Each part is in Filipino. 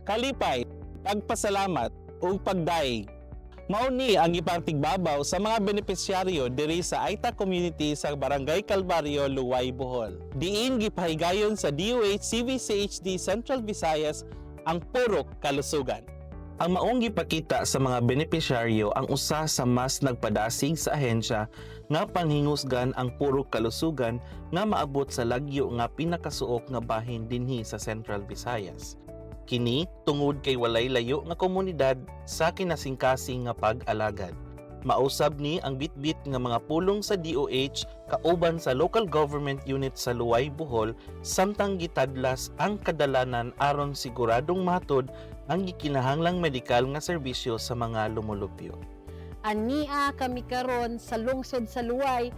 kalipay, pagpasalamat ug pagdaig. Mao ni ang ipang tigbabaw sa mga benepisyaryo diri sa Aita community sa Barangay Calvario, Luway, Bohol. Diin gipahigayon sa DOH CVCHD Central Visayas ang purok kalusugan. Ang maong gipakita sa mga benepisyaryo ang usa sa mas nagpadasig sa ahensya nga panghingusgan ang purok kalusugan nga maabot sa lagyo nga pinakasuok nga bahin dinhi sa Central Visayas. Kini tungod kay walay layo nga komunidad sa kinasingkasing nga pag-alagad. Mausab ni ang bitbit nga mga pulong sa DOH kauban sa local government unit sa Luway, Bohol samtang gitadlas ang kadalanan aron siguradong matod ang gikinahanglang medikal nga serbisyo sa mga lumulupyo. Ania kami karon sa lungsod sa Luway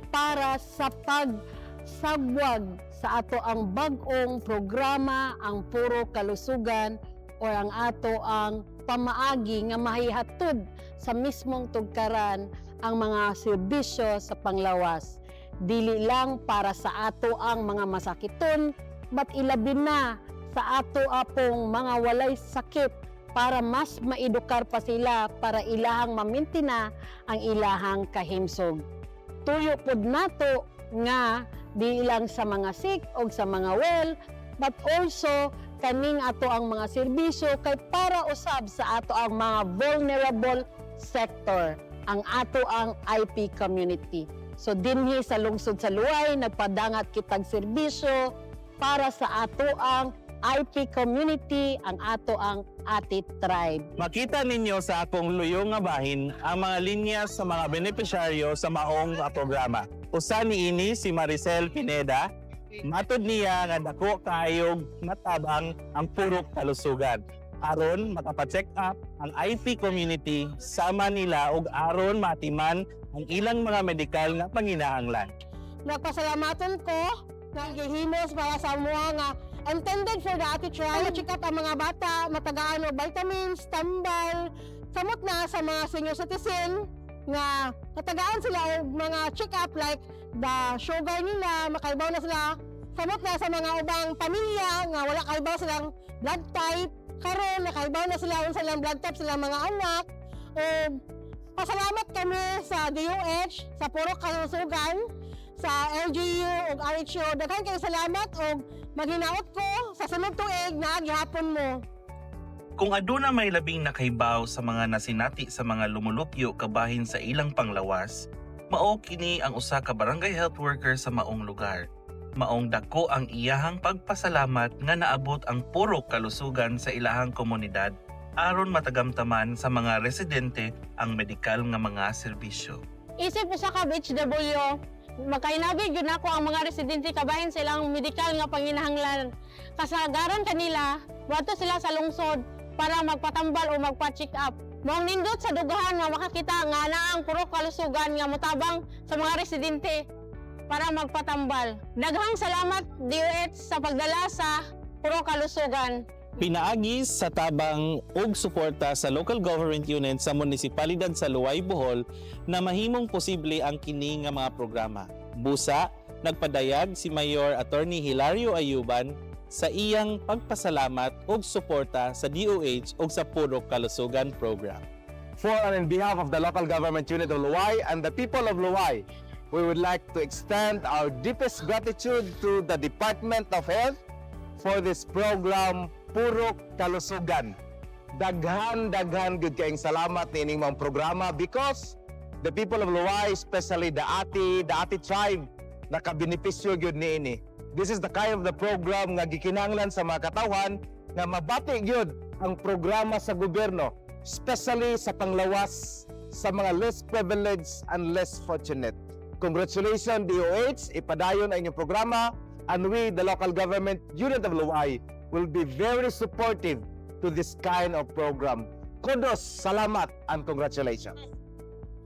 para sa pagsabwag sa ato ang bag-ong programa ang puro kalusugan o ang ato ang pamaagi nga mahihatod sa mismong tugkaran ang mga serbisyo sa panglawas. Dili lang para sa ato ang mga masakiton, but ilabi na sa ato apong mga walay sakit para mas maedukar pa sila para ilahang mamintina ang ilahang kahimsog. Tuyo pod nato nga di lang sa mga sick o sa mga well, but also kaning ato ang mga serbisyo kay para usab sa ato ang mga vulnerable sector, ang ato ang IP community. So dinhi sa lungsod sa Luway, nagpadangat kitag serbisyo para sa ato ang IP community, ang ato ang Ati Tribe. Makita ninyo sa akong luyong nga bahin ang mga linya sa mga benepisyaryo sa maong programa. Usa niini si Maricel Pineda. Matod niya nga dako kaayog matabang ang purok kalusugan. Aron makapacheck up ang IP community sama nila ug aron matiman ang ilang mga medikal nga panginahanglan. Nagpasalamatan ko nga gihimos para sa mga nga intended for the Ati Tribe. Check up ang mga bata, matagaan og vitamins, tambal, samot na sa mga senior citizen nga natagaan sila og mga check up like the sugar nila, makaibaw na sila. Samot na sa mga ubang pamilya nga wala kaibaw silang blood type. Karon nakaibaw na sila unsa silang blood type silang mga anak. Pasalamat kami sa DOH, sa Purok Kalusugan, sa LGU ug RHO. Daghan kayo salamat ug maghinaot ko sa sunod tuig na gihapon mo. Kung aduna may labing nakaibaw sa mga nasinati sa mga lumulupyo kabahin sa ilang panglawas, mao kini ang usa ka barangay health worker sa maong lugar. Maong dako ang iyahang pagpasalamat nga naabot ang purok kalusugan sa ilahang komunidad aron matagamtaman sa mga residente ang medikal nga mga serbisyo. Isip usa ka HW, makainabig yun ako ang mga residente kabahin silang medikal nga panginahanglan. Kasagaran kanila, wato sila sa lungsod para magpatambal o magpa-check up. Mong nindot sa dugahan nga makakita nga na ang purok kalusugan nga mutabang sa mga residente para magpatambal. Daghang salamat DOH sa pagdala sa purok kalusugan. Pinaagis sa tabang ug suporta sa local government unit sa munisipalidad sa Luway, Bohol na mahimong posible ang kini nga mga programa. Busa, nagpadayag si Mayor Attorney Hilario Ayuban sa iyang pagpasalamat ug suporta sa DOH ug sa Purok Kalusugan Program. For and in behalf of the local government unit of Luway and the people of Luway, we would like to extend our deepest gratitude to the Department of Health for this program Purok Kalusugan. Daghan gud kayong salamat niining mga programa because the people of Luway, especially the Ati Tribe, nakabenepisyo gyud niini. This is the kind of the program nga gikinahanglan sa mga katawan nga mabati gyud ang programa sa gobyerno, especially sa panglawas sa mga less privileged and less fortunate. Congratulations DOH, ipadayon ang inyong programa, and we, the local government unit of Luway, will be very supportive to this kind of program. Kudos, salamat, and congratulations.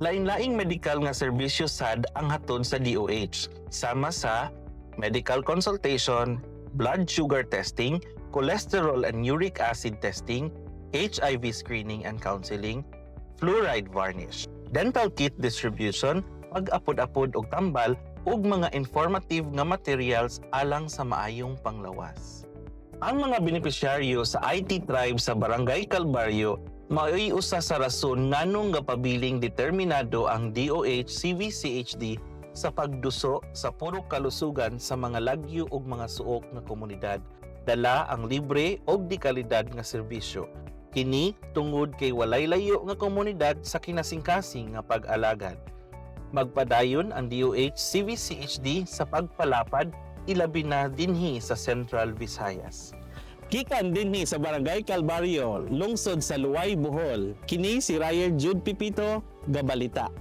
Lain-laing medikal nga serbisyo sad ang hatod sa DOH, sama sa medical consultation, blood sugar testing, cholesterol and uric acid testing, HIV screening and counseling, fluoride varnish, dental kit distribution, pag-apod-apod og tambal ug mga informative nga materials alang sa maayong panglawas. Ang mga benepisyaryo sa IT tribe sa Barangay Calvario mao'y usa sa rason nganong gapabiling determinado ang DOH CVCHD sa pagduso sa puro kalusugan sa mga lagyo ug mga suok nga komunidad. Dala ang libre ug di kalidad nga serbisyo. Kini tungod kay walay layo nga komunidad sa kinasingkasing nga pag-alagad. Magpadayon ang DOH CVCHD sa pagpalapad ilabi na dinhi sa Central Visayas. Gikan dinhi sa Barangay Calvario, lungsod sa Luway, Bohol. Kini si Ryan Jude Pipito, Gabalita.